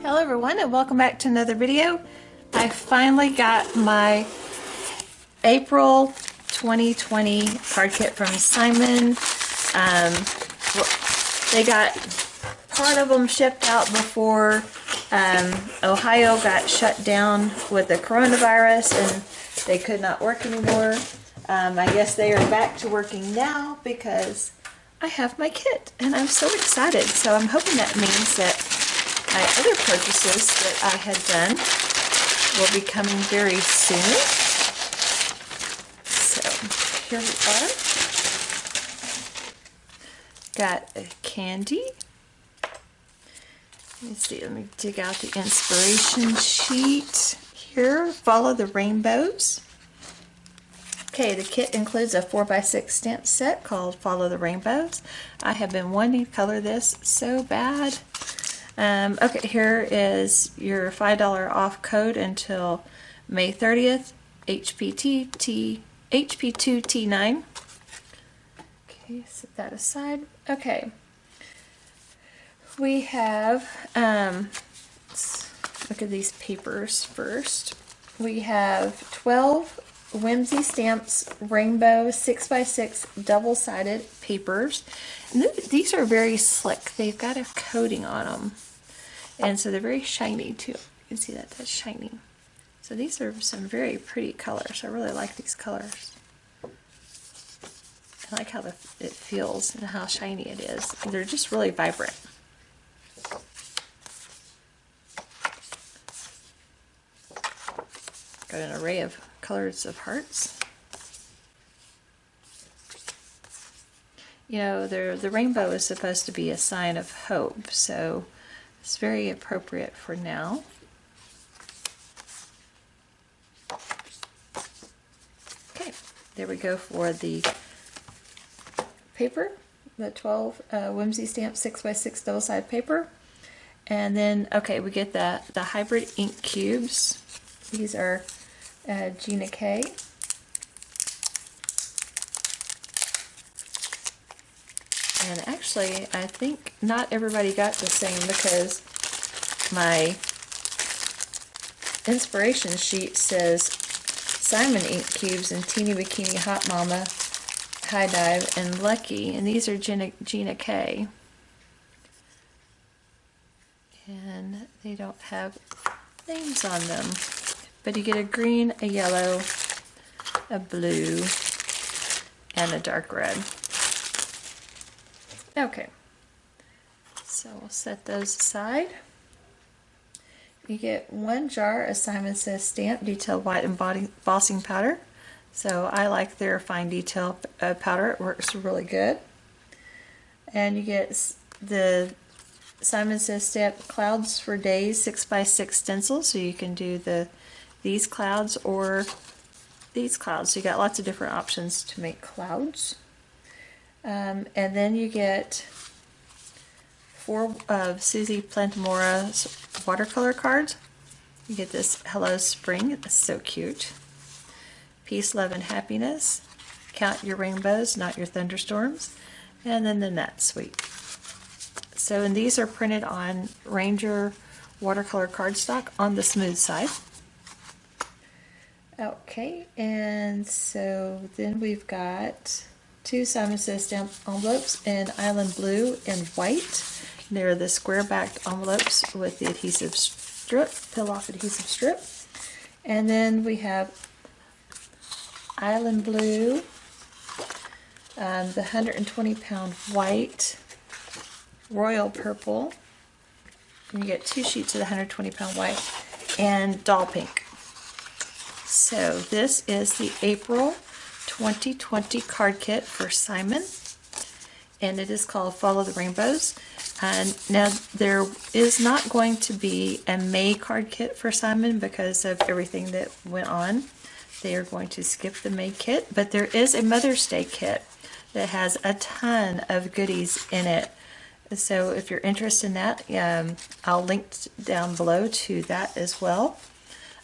Hello everyone and welcome back to another video. I finally got my April 2020 card kit from Simon. They got part of them shipped out before Ohio got shut down with the coronavirus and they could not work anymore. I guess they are back to working now because I have my kit and I'm so excited. So I'm hoping that means that my other purchases that I had done will be coming very soon. So here we are. Got a candy. Let's see, let me dig out the inspiration sheet here. Follow the rainbows. Okay, the kit includes a 4x6 stamp set called Follow the Rainbows. I have been wanting to color this so bad. Okay, here is your $5 off code until May 30th, HP2T9. Okay, set that aside. Okay, we have, let's look at these papers first. We have 12 Whimsy Stamps Rainbow 6x6 double-sided papers. And these are very slick. They've got a coating on them. And so they're very shiny too. You can see that that's shiny. So these are some very pretty colors. I really like these colors. I like how it feels and how shiny it is. They're just really vibrant. Got an array of colors of hearts. You know, the rainbow is supposed to be a sign of hope, so it's very appropriate for now. Okay, there we go for the paper, the 12 Whimsy Stamp 6x6 double-sided paper. And then, okay, we get the hybrid ink cubes. These are Gina K. And actually, I think not everybody got the same because my inspiration sheet says Simon ink cubes and Teeny Bikini Hot Mama, High Dive, and Lucky. And these are Gina K. And they don't have names on them. But you get a green, a yellow, a blue, and a dark red. Okay, so we'll set those aside. You get 1 jar of Simon Says Stamp Detailed White Embossing Powder. So I like their fine detail powder. It works really good. And you get the Simon Says Stamp Clouds for Days 6x6 stencils. So you can do these clouds or these clouds. So you got lots of different options to make clouds. And then you get 4 of Susie Plantamora's watercolor cards. You get this Hello Spring, it's so cute. Peace, Love, and Happiness. Count Your Rainbows, Not Your Thunderstorms. And then the Nut Suite. So, and these are printed on Ranger watercolor cardstock on the smooth side. Okay, and so then we've got 2 Simon Says Stamp envelopes in Island Blue and White. They're the square-backed envelopes with the adhesive strip, peel-off adhesive strip. And then we have Island Blue, the 120-pound white, Royal Purple. And you get 2 sheets of the 120-pound white, and Doll Pink. So this is the April 2020 card kit for Simon, and it is called Follow the Rainbows. And now there is not going to be a May card kit for Simon because of everything that went on. They are going to skip the May kit, but there is a Mother's Day kit that has a ton of goodies in it. So if you're interested in that, I'll link down below to that as well.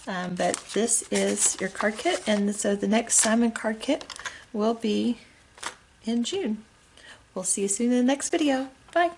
But this is your card kit, and so the next Simon card kit will be in June. We'll see you soon in the next video. Bye!